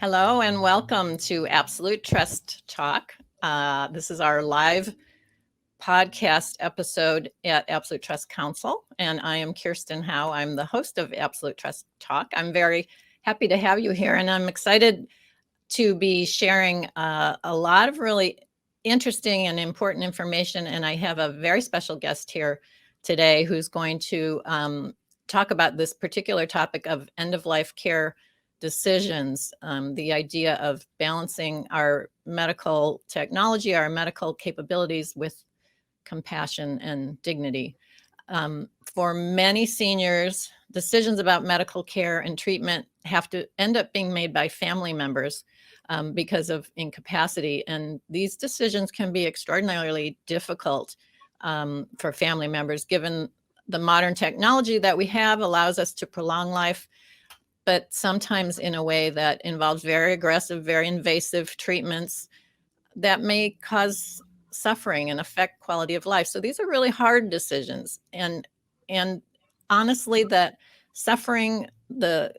Hello and welcome to Absolute Trust Talk. This is our live podcast episode at Absolute Trust Counsel, and I am Kirsten Howe. I'm the host of Absolute Trust Talk. I'm very happy to have you here, and I'm excited to be sharing a lot of really interesting and important information. And I have a very special guest here today who's going to talk about this particular topic of end-of-life care decisions, the idea of balancing our medical technology, our medical capabilities with compassion and dignity. For many seniors, decisions about medical care and treatment have to end up being made by family members because of incapacity. And these decisions can be extraordinarily difficult for family members, given the modern technology that we have allows us to prolong life, but sometimes in a way that involves very aggressive, very invasive treatments that may cause suffering and affect quality of life. So these are really hard decisions. And honestly, that suffering, the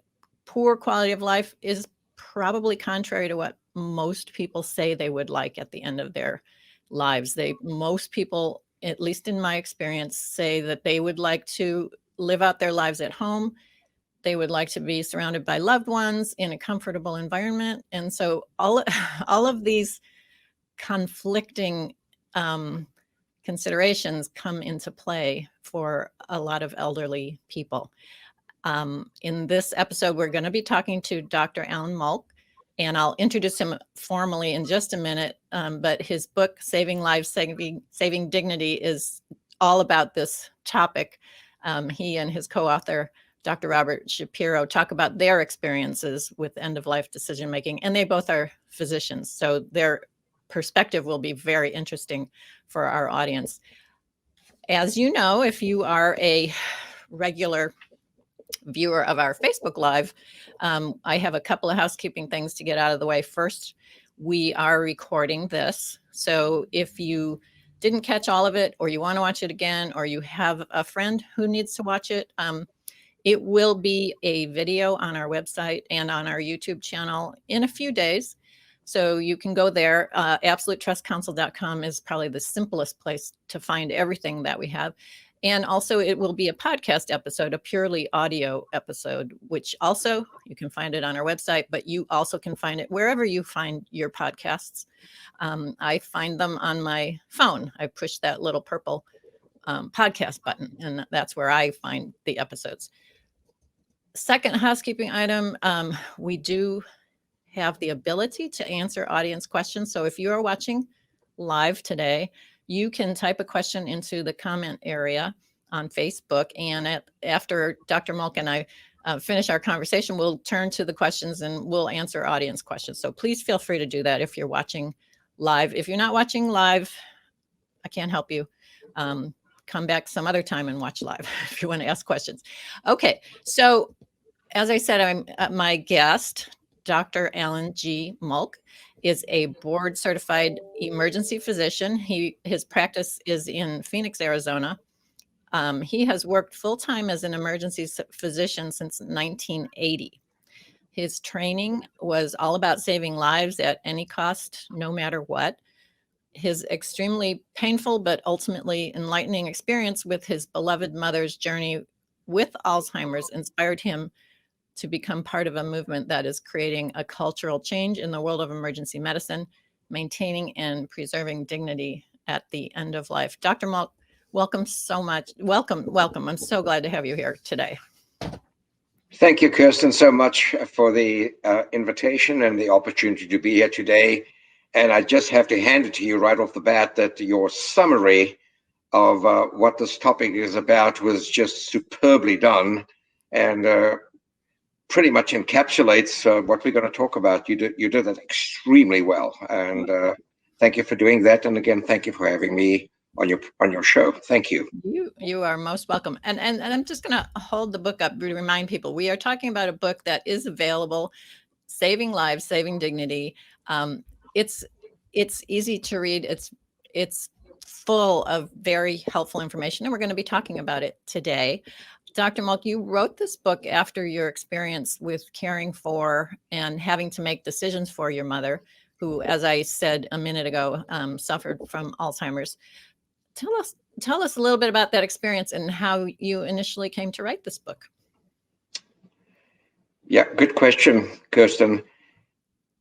poor quality of life is probably contrary to what most people say they would like at the end of their lives. Most people, at least in my experience, say that they would like to live out their lives at home. They would like to be surrounded by loved ones in a comfortable environment. And so all of these conflicting considerations come into play for a lot of elderly people. In this episode, we're going to be talking to Dr. Alan Malk, and I'll introduce him formally in just a minute. But his book, Saving Lives, Saving Dignity, is all about this topic. He and his co-author, Dr. Robert Shapiro, talk about their experiences with end-of-life decision-making, and they both are physicians. So their perspective will be very interesting for our audience. As you know, if you are a regular viewer of our Facebook Live, I have a couple of housekeeping things to get out of the way. First, we are recording this. So if you didn't catch all of it, or you want to watch it again, or you have a friend who needs to watch it, it will be a video on our website and on our YouTube channel in a few days. So you can go there. AbsoluteTrustCounsel.com is probably the simplest place to find everything that we have. And also it will be a podcast episode, a purely audio episode, which also you can find it on our website, but you also can find it wherever you find your podcasts. I find them on my phone. I push that little purple podcast button, and that's where I find the episodes. Second housekeeping item, we do have the ability to answer audience questions. So if you are watching live today, you can type a question into the comment area on Facebook. And after Dr. Malk and I finish our conversation, we'll turn to the questions and we'll answer audience questions. So please feel free to do that if you're watching live. If you're not watching live, I can't help you. Come back some other time and watch live if you want to ask questions. Okay, so as I said, my guest, Dr. Alan G. Malk, is a board certified emergency physician. His practice is in Phoenix, Arizona. He has worked full-time as an emergency physician since 1980. His training was all about saving lives at any cost, no matter what. His extremely painful but ultimately enlightening experience with his beloved mother's journey with Alzheimer's inspired him to become part of a movement that is creating a cultural change in the world of emergency medicine, maintaining and preserving dignity at the end of life. Dr. Malk, welcome so much. Welcome. I'm so glad to have you here today. Thank you, Kirsten, so much for the invitation and the opportunity to be here today. And I just have to hand it to you right off the bat that your summary of what this topic is about was just superbly done, and pretty much encapsulates what we're going to talk about. You did that extremely well, and thank you for doing that. And again, thank you for having me on your show. Thank you. You are most welcome. And I'm just going to hold the book up to remind people we are talking about a book that is available, Saving Lives, Saving Dignity. It's easy to read. It's full of very helpful information, and we're going to be talking about it today. Dr. Mulk, you wrote this book after your experience with caring for and having to make decisions for your mother, who, as I said a minute ago, suffered from Alzheimer's. Tell us a little bit about that experience and how you initially came to write this book. Yeah, good question, Kirsten.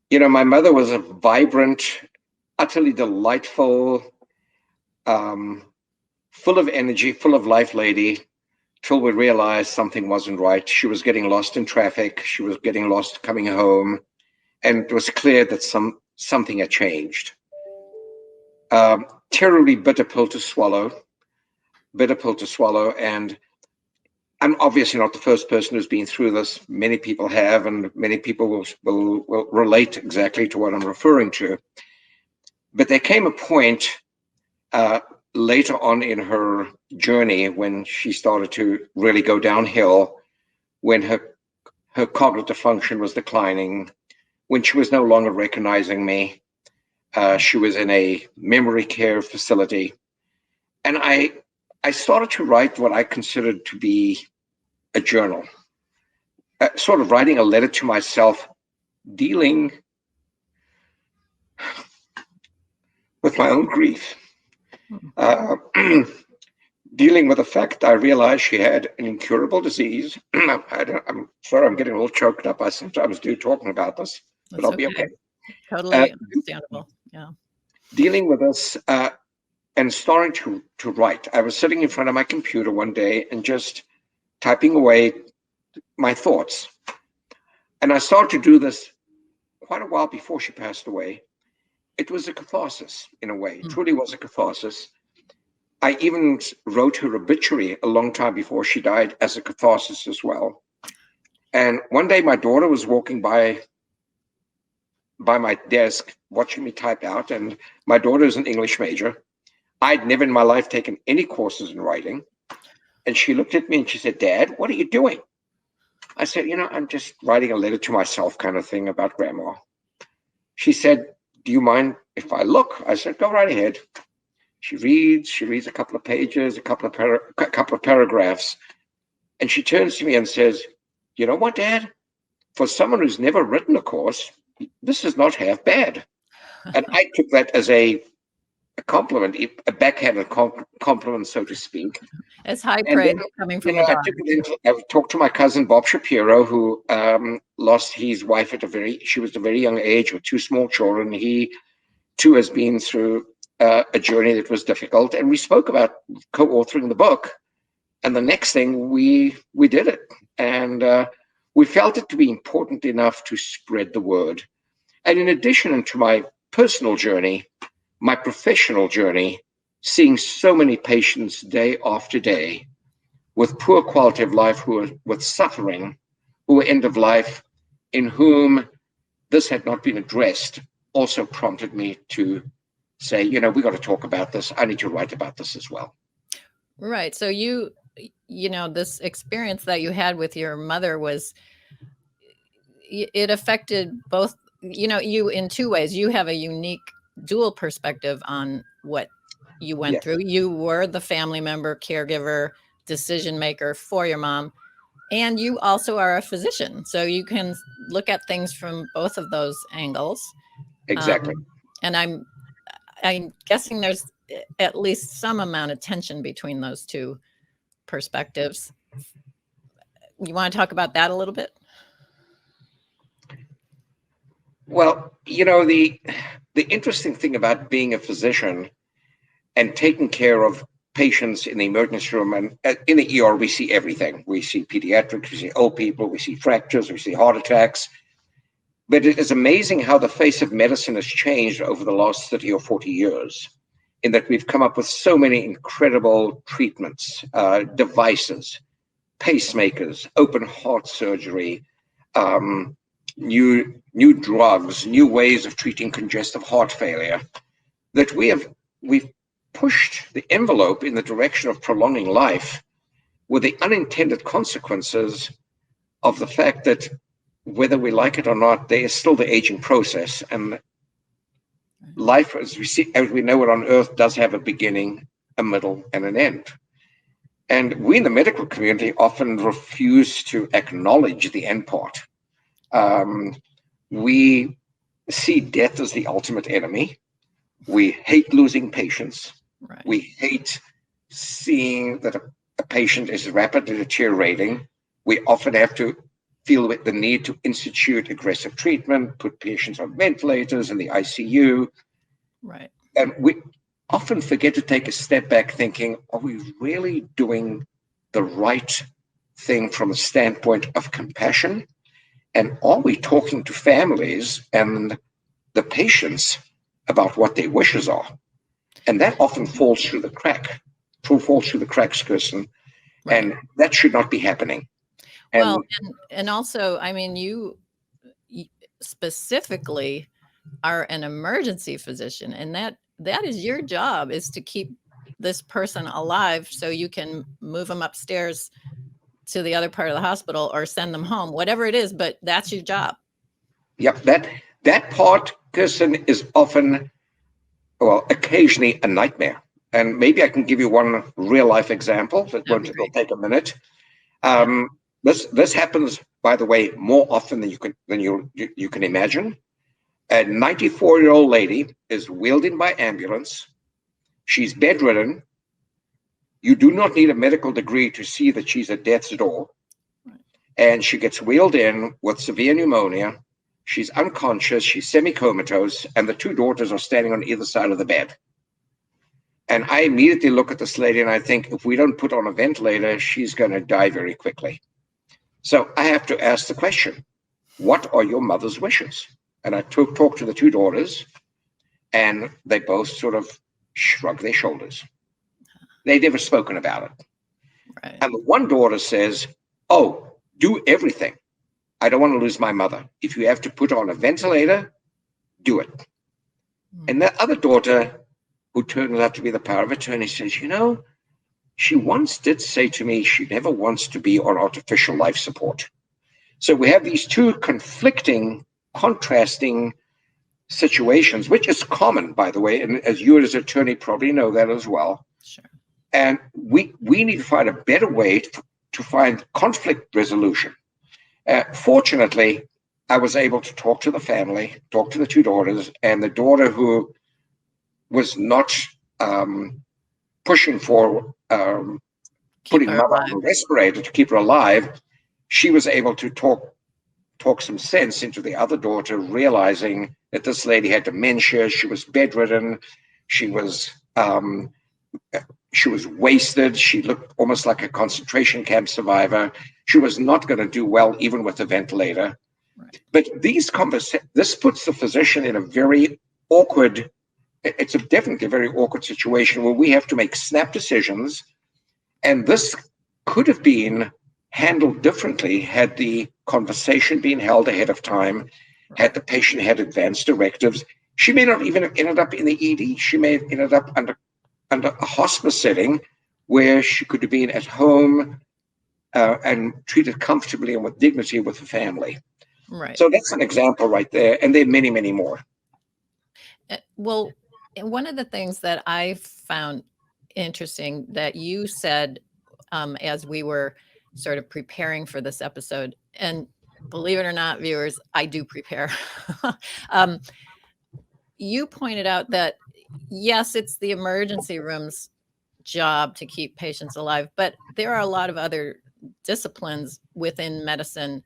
You know, my mother was a vibrant, utterly delightful, full of energy, full of life lady, till we realized something wasn't right. She was getting lost in traffic. She was getting lost coming home. And it was clear that something had changed. Terribly bitter pill to swallow. And I'm obviously not the first person who's been through this. Many people have, and many people will relate exactly to what I'm referring to. But there came a point later on in her journey when she started to really go downhill, when her cognitive function was declining, when she was no longer recognizing me. She was in a memory care facility. And I started to write what I considered to be a journal, sort of writing a letter to myself, dealing with my own grief, dealing with the fact I realized she had an incurable disease. I'm sorry, I'm getting a little choked up. I sometimes do talking about this, but I'll be okay. Totally understandable. Yeah. Dealing with this and starting to write. I was sitting in front of my computer one day and just typing away my thoughts. And I started to do this quite a while before she passed away. It was a catharsis in a way. It truly was a catharsis. I even wrote her obituary a long time before she died as a catharsis as well. And one day my daughter was walking by my desk watching me type out, and my daughter is an English major. I'd never in my life taken any courses in writing. And she looked at me and she said, "Dad, what are you doing?" I said, "I'm just writing a letter to myself kind of thing about Grandma." She said, "Do you mind if I look?" I said, "Go right ahead." She reads a couple of pages, a couple of paragraphs. And she turns to me and says, "You know what, Dad? For someone who's never written a course, this is not half bad." And I took that as a compliment, a backhanded compliment, so to speak. It's high praise coming from a dog. I talked to my cousin Bob Shapiro, who lost his wife she was a very young age with two small children. He too has been through a journey that was difficult, and we spoke about co-authoring the book. And the next thing we did it, and we felt it to be important enough to spread the word. And in addition to my personal journey, my professional journey, seeing so many patients day after day with poor quality of life, who are with suffering, who are end of life, in whom this had not been addressed, also prompted me to say, we got to talk about this. I need to write about this as well. Right. So this experience that you had with your mother it affected both, you in two ways. You have a unique dual perspective on what you went through. You were the family member, caregiver, decision maker for your mom, and you also are a physician. So you can look at things from both of those angles. Exactly. And I'm guessing there's at least some amount of tension between those two perspectives. You want to talk about that a little bit? Well, the interesting thing about being a physician and taking care of patients in the emergency room, and in the ER, we see everything. We see pediatrics, we see old people, we see fractures, we see heart attacks. But it is amazing how the face of medicine has changed over the last 30 or 40 years, in that we've come up with so many incredible treatments, devices, pacemakers, open heart surgery, new drugs, new ways of treating congestive heart failure, that we've pushed the envelope in the direction of prolonging life, with the unintended consequences of the fact that, whether we like it or not, there is still the aging process, and life, as we know it on Earth, does have a beginning, a middle, and an end. And we in the medical community often refuse to acknowledge the end part. We see death as the ultimate enemy. We hate losing patients. Right. We hate seeing that a patient is rapidly deteriorating. We often have to feel the need to institute aggressive treatment, put patients on ventilators in the ICU. Right. And we often forget to take a step back thinking, are we really doing the right thing from a standpoint of compassion? And are we talking to families and the patients about what their wishes are? And that often falls through the cracks, Kirsten. Right. And that should not be happening. Well, and also, I mean, you specifically are an emergency physician, and that is your job, is to keep this person alive so you can move them upstairs to the other part of the hospital or send them home, whatever it is, but that's your job. Yep, that part, Kirsten, is often, well, occasionally a nightmare. And maybe I can give you one real life example that won't take a minute. This happens, by the way, more often than you can imagine. A 94-year-old lady is wheeled in by ambulance. She's bedridden. You do not need a medical degree to see that she's at death's door. And she gets wheeled in with severe pneumonia. She's unconscious. She's semi-comatose. And the two daughters are standing on either side of the bed. And I immediately look at this lady and I think, if we don't put on a ventilator, she's going to die very quickly. So I have to ask the question, what are your mother's wishes? And I talk to the two daughters, and they both sort of shrug their shoulders. They've never spoken about it. Right. And the one daughter says, oh, do everything. I don't want to lose my mother. If you have to put on a ventilator, do it. And that other daughter, who turns out to be the power of attorney, says, she once did say to me she never wants to be on artificial life support. So we have these two conflicting, contrasting situations, which is common, by the way, and as you as an attorney probably know that as well. Sure. And we need to find a better way to find conflict resolution. Fortunately, I was able to talk to the family, talk to the two daughters, and the daughter who was not pushing for putting mother on a respirator to keep her alive, she was able to talk some sense into the other daughter, realizing that this lady had dementia, she was bedridden, she was wasted, she looked almost like a concentration camp survivor. She was not going to do well even with a ventilator. Right. But this puts the physician in a very awkward, it's definitely a very awkward situation where we have to make snap decisions. And this could have been handled differently had the conversation been held ahead of time, had the patient had advanced directives. She may not even have ended up in the ED. She may have ended up under a hospice setting where she could have been at home and treated comfortably and with dignity with the family. Right. So that's an example right there. And there are many, many more. Well, one of the things that I found interesting that you said as we were sort of preparing for this episode, and believe it or not, viewers, I do prepare. You pointed out that, yes, it's the emergency room's job to keep patients alive, but there are a lot of other disciplines within medicine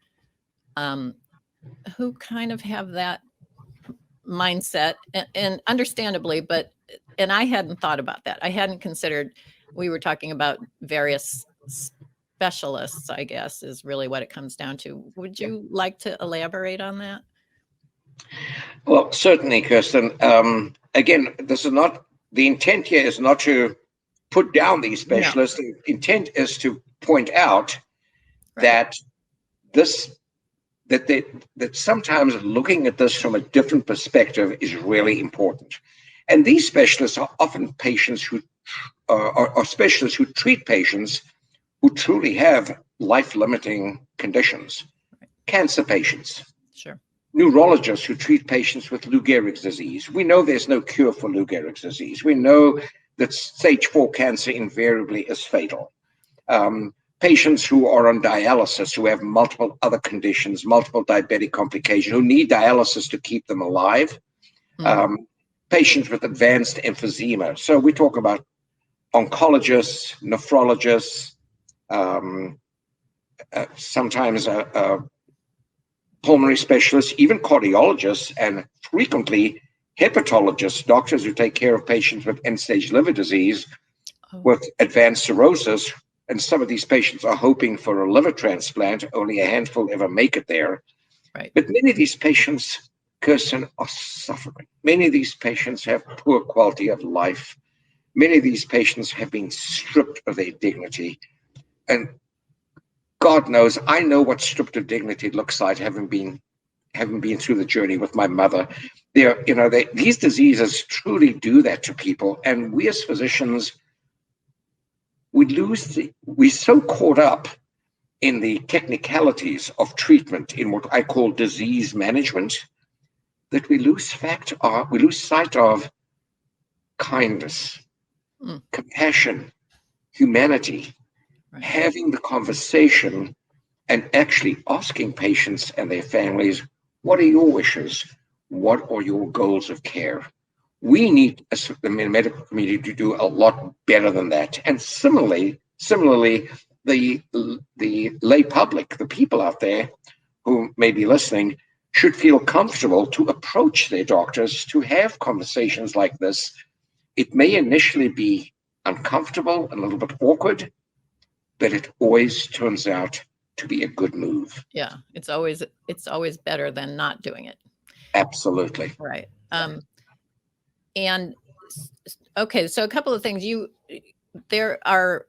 who kind of have that mindset, and understandably, and I hadn't thought about that. I hadn't considered, we were talking about various specialists, I guess, is really what it comes down to. Would you like to elaborate on that? Well, certainly, Kirsten. Again, this is not, the intent here is not to put down these specialists. No. The intent is to point out that that sometimes looking at this from a different perspective is really important. And these specialists are often patients who are specialists who treat patients who truly have life-limiting conditions. Cancer patients. Sure. Neurologists who treat patients with Lou Gehrig's disease. We know there's no cure for Lou Gehrig's disease. We know that stage 4 cancer invariably is fatal. Patients who are on dialysis, who have multiple other conditions, multiple diabetic complications, who need dialysis to keep them alive. Patients with advanced emphysema. So we talk about oncologists, nephrologists, sometimes pulmonary specialists, even cardiologists, and frequently hepatologists, doctors who take care of patients with end-stage liver disease, with advanced cirrhosis. And some of these patients are hoping for a liver transplant. Only a handful ever make it there. Right. But many of these patients, Kirsten, are suffering. Many of these patients have poor quality of life. Many of these patients have been stripped of their dignity. And God knows, I know what stripped of dignity looks like, having been through the journey with my mother. These diseases truly do that to people. And we as physicians, we're so caught up in the technicalities of treatment, in what I call disease management, that we lose sight of kindness, compassion, humanity, having the conversation and actually asking patients and their families, what are your wishes? What are your goals of care? We need, as the medical community, to do a lot better than that. And similarly, the lay public, the people out there who may be listening, should feel comfortable to approach their doctors, to have conversations like this. It may initially be uncomfortable and a little bit awkward, but it always turns out to be a good move. Yeah, it's always better than not doing it. Absolutely. Right. And okay, so a couple of things. There are,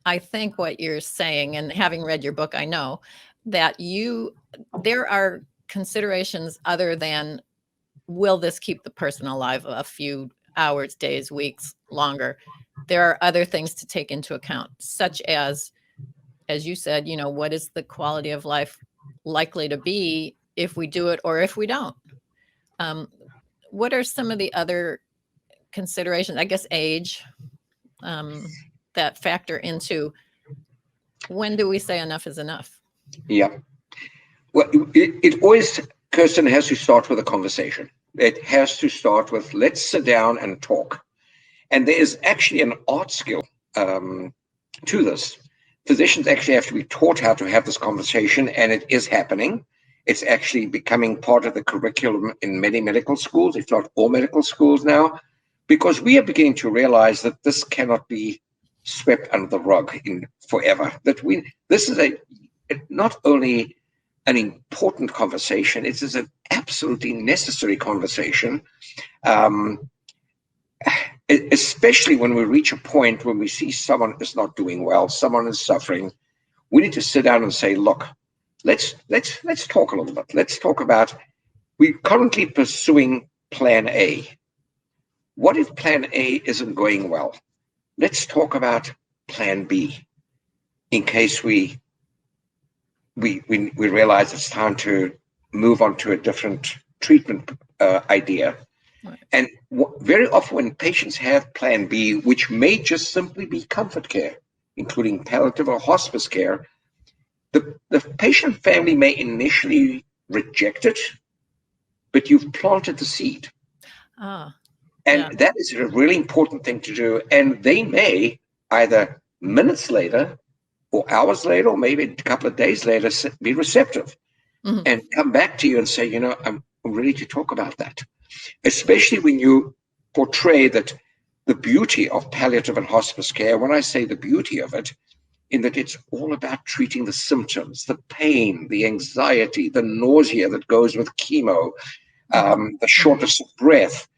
I think what you're saying, and having read your book, I know that there are considerations other than, will this keep the person alive a few hours, days, weeks longer? There are other things to take into account, such as you said, what is the quality of life likely to be if we do it or if we don't? What are some of the other considerations? I guess age, that factor into, when do we say enough is enough? Yeah. Well, it always, Kirsten, has to start with a conversation. It has to start with, let's sit down and talk. And there is actually an art skill to this. Physicians actually have to be taught how to have this conversation, and it is happening. It's actually becoming part of the curriculum in many medical schools, if not all medical schools now, because we are beginning to realize that this cannot be swept under the rug forever. This is not only an important conversation, it is an absolutely necessary conversation, especially when we reach a point when we see someone is not doing well, someone is suffering. We need to sit down and say, look, let's talk a little bit. Let's talk about, we're currently pursuing plan A. What if plan A isn't going well? Let's talk about plan B, in case we realize it's time to move on to a different treatment idea. Right. And very often when patients have plan B, which may just simply be comfort care, including palliative or hospice care, the patient family may initially reject it, but you've planted the seed. And that is a really important thing to do. And they may either minutes later or hours later, or maybe a couple of days later, be receptive and come back to you and say, I'm ready to talk about that. Especially when you portray that the beauty of palliative and hospice care, when I say the beauty of it, in that it's all about treating the symptoms, the pain, the anxiety, the nausea that goes with chemo, the shortness of breath,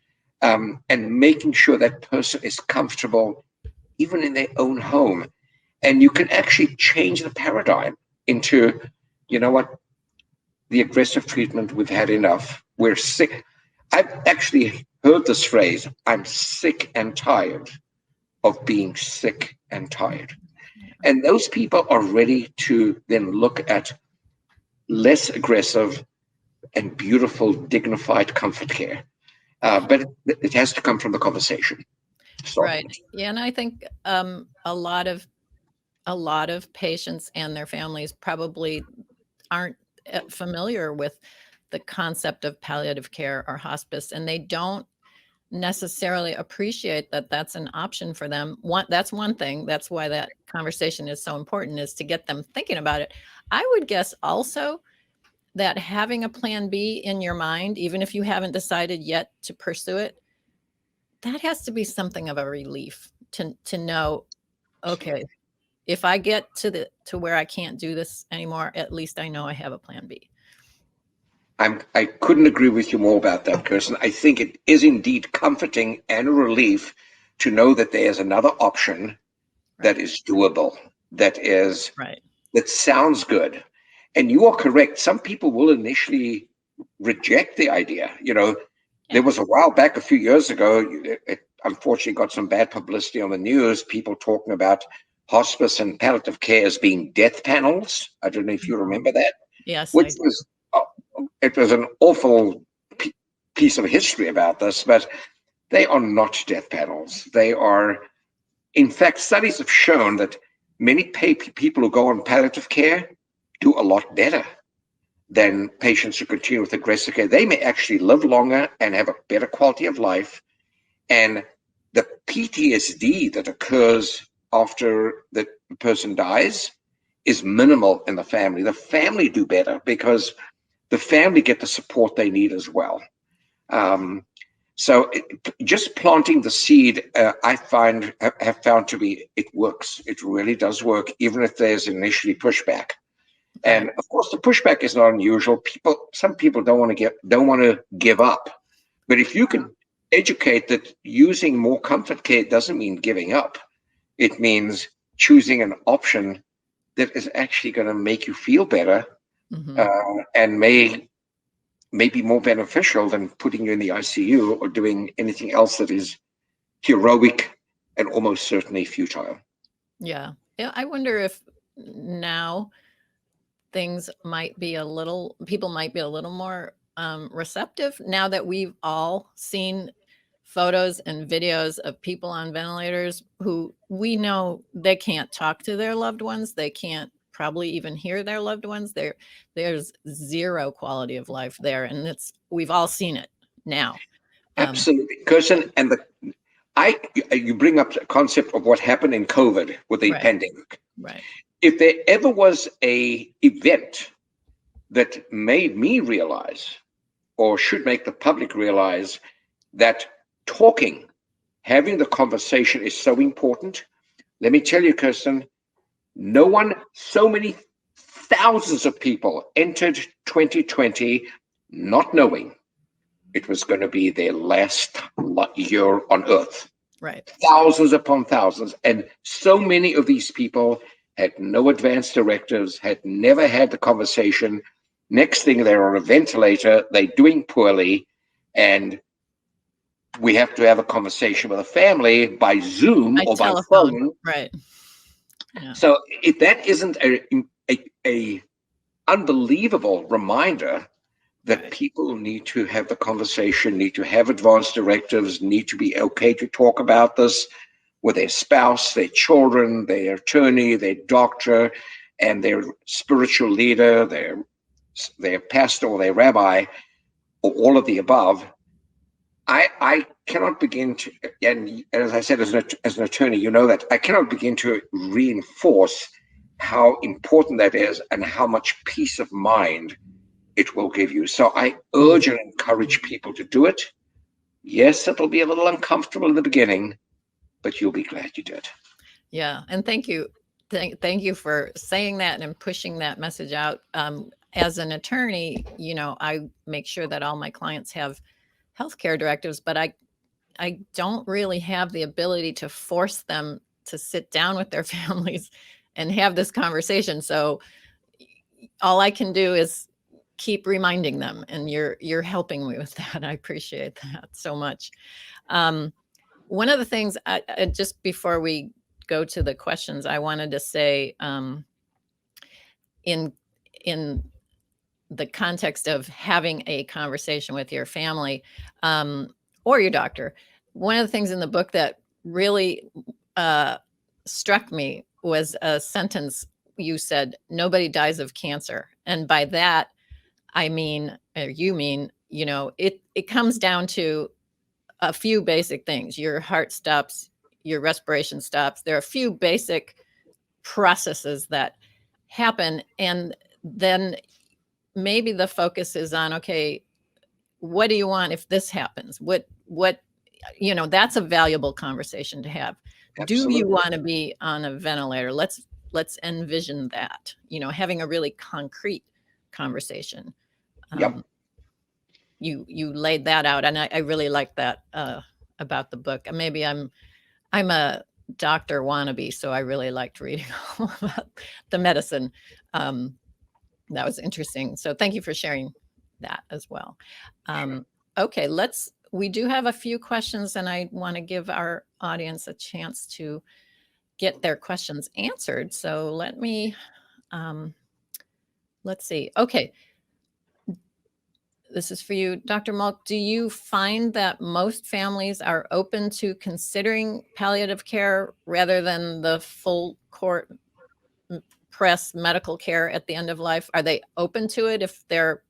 and making sure that person is comfortable even in their own home. And you can actually change the paradigm into, the aggressive treatment, we've had enough, we're sick. I've actually heard this phrase, I'm sick and tired of being sick and tired. And those people are ready to then look at less aggressive and beautiful, dignified comfort care. But it has to come from the conversation. So. Right. Yeah. And I think a lot of a lot of patients and their families probably aren't familiar with the concept of palliative care or hospice, and they don't necessarily appreciate that that's an option for them. That's one thing. That's why that conversation is so important, is to get them thinking about it. I would guess also that having a plan B in your mind, even if you haven't decided yet to pursue it, that has to be something of a relief to know, okay, if I get to where I can't do this anymore, at least I know I have a plan B. I couldn't agree with you more about that, Kirsten. I think it is indeed comforting and a relief to know that there's another option that is doable, that sounds good. And you are correct. Some people will initially reject the idea. There was a while back, a few years ago, it unfortunately got some bad publicity on the news, people talking about hospice and palliative care as being death panels. I don't know if you remember that. Yes, which was it was an awful piece of history about this, but they are not death panels. They are, in fact, studies have shown that many people who go on palliative care do a lot better than patients who continue with aggressive care. They may actually live longer and have a better quality of life. And the PTSD that occurs after the person dies is minimal in the family. The family do better because the family get the support they need as well. So just planting the seed, I have found to be, it works. It really does work, even if there's initially pushback. And of course, the pushback is not unusual. Some people don't want to give up. But if you can educate that using more comfort care doesn't mean giving up, it means choosing an option that is actually going to make you feel better, and may be more beneficial than putting you in the ICU or doing anything else that is heroic and almost certainly futile. Yeah. I wonder if now people might be a little more receptive now that we've all seen photos and videos of people on ventilators who we know they can't talk to their loved ones. They can't probably even hear their loved ones. There's zero quality of life there. And we've all seen it now. Absolutely. Kirsten, and you bring up the concept of what happened in COVID with the pandemic. Right. If there ever was a event that made me realize, or should make the public realize, that having the conversation is so important, let me tell you, Kirsten, so many thousands of people entered 2020 not knowing it was going to be their last year on Earth. Right. Thousands upon thousands. And so many of these people had no advance directives, had never had the conversation. Next thing, they're on a ventilator, they're doing poorly, and we have to have a conversation with a family by Zoom or by phone. Right. Yeah. So if that isn't a unbelievable reminder that people need to have the conversation, need to have advance directives, need to be okay to talk about this with their spouse, their children, their attorney, their doctor, and their spiritual leader, their pastor or their rabbi, or all of the above. I cannot begin to, and as I said, as an attorney, you know that I cannot begin to reinforce how important that is and how much peace of mind it will give you. So I urge and encourage people to do it. Yes, it'll be a little uncomfortable in the beginning, but you'll be glad you did. Yeah, and thank you. Thank you for saying that and pushing that message out. As an attorney, I make sure that all my clients have healthcare directives, but I don't really have the ability to force them to sit down with their families and have this conversation. So all I can do is keep reminding them, and you're helping me with that. I appreciate that so much. One of the things, just before we go to the questions, I wanted to say, in the context of having a conversation with your family or your doctor, one of the things in the book that really struck me was a sentence you said, nobody dies of cancer. And by that, I mean, or you mean, it comes down to a few basic things. Your heart stops, your respiration stops. There are a few basic processes that happen. And then maybe the focus is on, okay, what do you want if this happens? What, that's a valuable conversation to have. Absolutely. Do you want to be on a ventilator? Let's envision that, having a really concrete conversation. Yep. You laid that out, and I really like that about the book. Maybe I'm a doctor wannabe, so I really liked reading all about the medicine. That was interesting. So thank you for sharing that as well. Okay, we do have a few questions, and I want to give our audience a chance to get their questions answered. So let's see. Okay. This is for you, Dr. Malk. Do you find that most families are open to considering palliative care rather than the full court press medical care at the end of life? Are they open to it if they're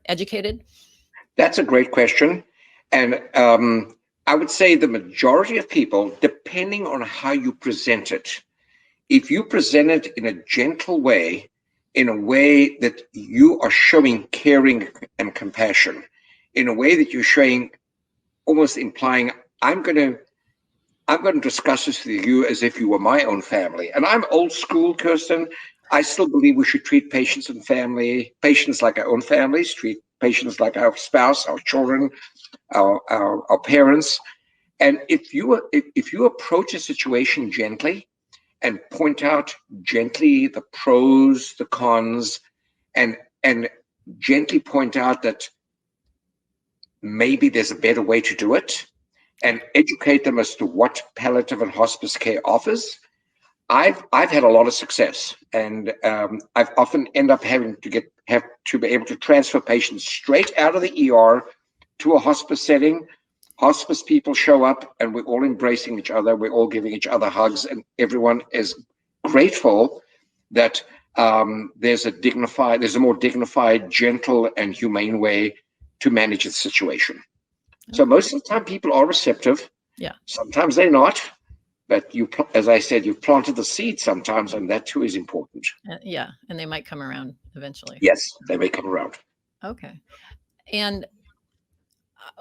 educated? That's a great question. And I would say the majority of people, depending on how you present it, if you present it in a gentle way, in a way that you are showing caring and compassion, in a way that you're showing, almost implying, I'm going to discuss this with you as if you were my own family. And I'm old school, Kirsten. I still believe we should treat patients like our own families, treat patients like our spouse, our children, our parents. And if you approach a situation gently and point out gently the pros, the cons, and gently point out that maybe there's a better way to do it, and educate them as to what palliative and hospice care offers, I've had a lot of success, and I've often end up having to be able to transfer patients straight out of the ER to a hospice setting. Hospice people show up, and we're all embracing each other. We're all giving each other hugs, and everyone is grateful that there's a more dignified, gentle, and humane way to manage the situation. So most of the time, people are receptive. Yeah. Sometimes they're not, but as I said, you've planted the seed sometimes, and that too is important. Yeah, and they might come around eventually. Yes, they may come around. Okay, and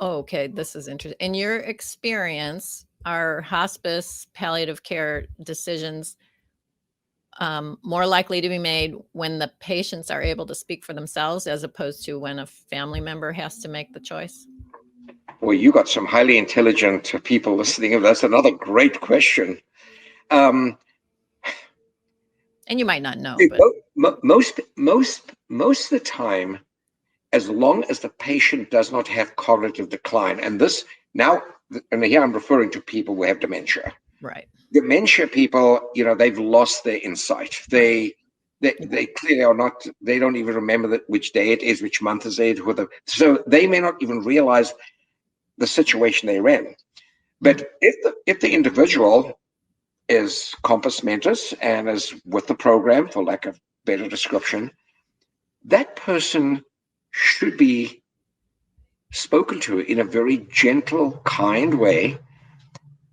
okay, this is interesting. In your experience, are hospice palliative care decisions more likely to be made when the patients are able to speak for themselves as opposed to when a family member has to make the choice? Well, you got some highly intelligent people listening. That's another great question. And you might not know, but most of the time, as long as the patient does not have cognitive decline, and here I'm referring to people who have dementia. Right. Dementia people, they've lost their insight. They clearly are not. They don't even remember which day it is, which month is it. So they may not even realize the situation they're in. But if the individual is compos mentis and is with the program, for lack of better description, that person should be spoken to in a very gentle, kind way,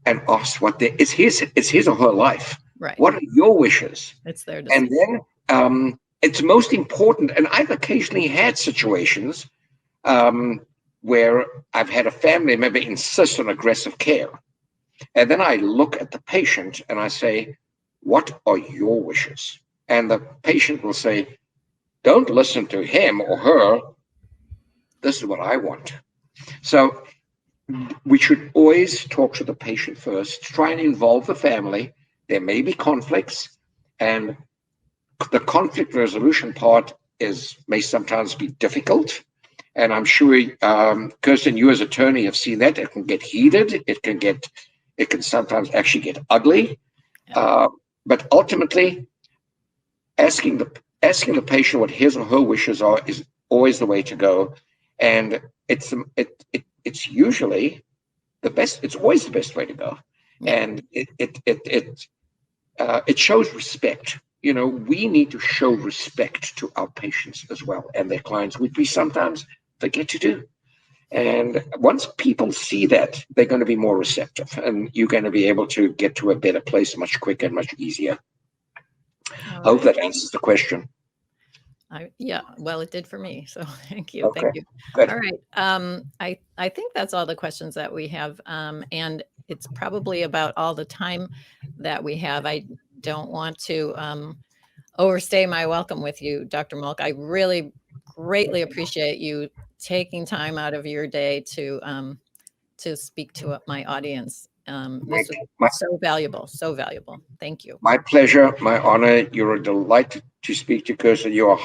and asked it's his or her life. Right. What are your wishes? It's their decision. And then it's most important. And I've occasionally had situations where I've had a family member insist on aggressive care. And then I look at the patient and I say, what are your wishes? And the patient will say, don't listen to him or her. This is what I want. So we should always talk to the patient first, try and involve the family. There may be conflicts, and the conflict resolution part may sometimes be difficult. And I'm sure, Kirsten, you as attorney have seen that. It can get heated. It can sometimes actually get ugly. Yeah. But ultimately, asking the patient what his or her wishes are is always the way to go. And it's usually the best. It's always the best way to go. and it shows respect. We need to show respect to our patients as well and their clients, which we sometimes forget to do. And once people see that, they're going to be more receptive, and you're going to be able to get to a better place much quicker and much easier. I hope that answers the question. Yeah, well, it did for me. So thank you. Okay, Thank you. good. All right. I think that's all the questions that we have. And it's probably about all the time that we have. I don't want to overstay my welcome with you, Dr. Mulk. I really greatly appreciate you taking time out of your day to speak to my audience. This was so valuable, so valuable. Thank you. My pleasure, my honor. You're a delight to speak to, Kirsten. You are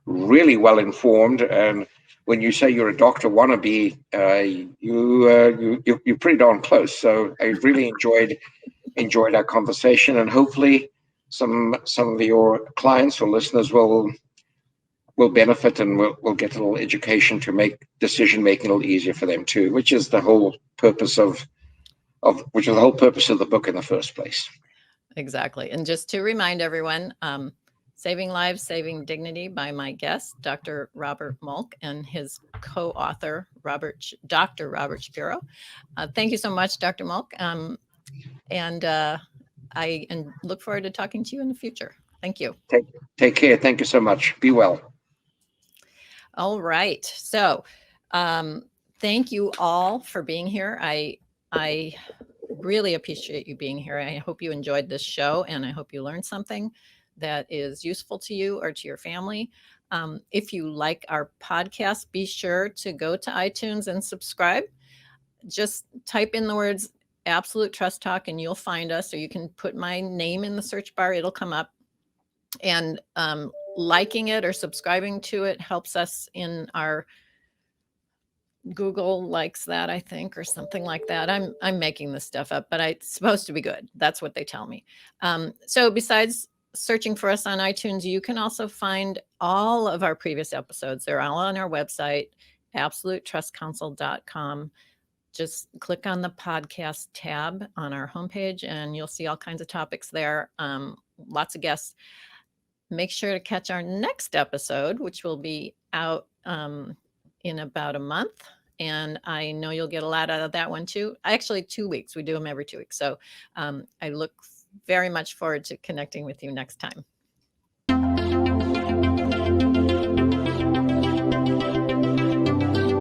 really well informed, and when you say you're a doctor wannabe, you're pretty darn close. So I really enjoyed our conversation, and hopefully some of your clients or listeners will benefit, and will get a little education to make decision making a little easier for them too, which is the whole purpose of the book in the first place. Exactly. And just to remind everyone, Saving Lives, Saving Dignity by my guest, Dr. Robert Mulk, and his co-author, Dr. Robert Shapiro. Thank you so much, Dr. Mulk. And I look forward to talking to you in the future. Thank you. Take care. Thank you so much. Be well. All right. So thank you all for being here. I really appreciate you being here. I hope you enjoyed this show, and I hope you learned something that is useful to you or to your family. If you like our podcast, be sure to go to iTunes and subscribe. Just type in the words Absolute Trust Talk and you'll find us, or you can put my name in the search bar. It'll come up. And liking it or subscribing to it helps us in our Google likes that, I think, or something like that. I'm making this stuff up, but it's supposed to be good. That's what they tell me. So besides searching for us on iTunes, you can also find all of our previous episodes. They're all on our website, absolutetrustcounsel.com. Just click on the podcast tab on our homepage and you'll see all kinds of topics there. Lots of guests. Make sure to catch our next episode, which will be out in about a month. And I know you'll get a lot out of that one too. Actually, 2 weeks. We do them every 2 weeks. So I look very much forward to connecting with you next time.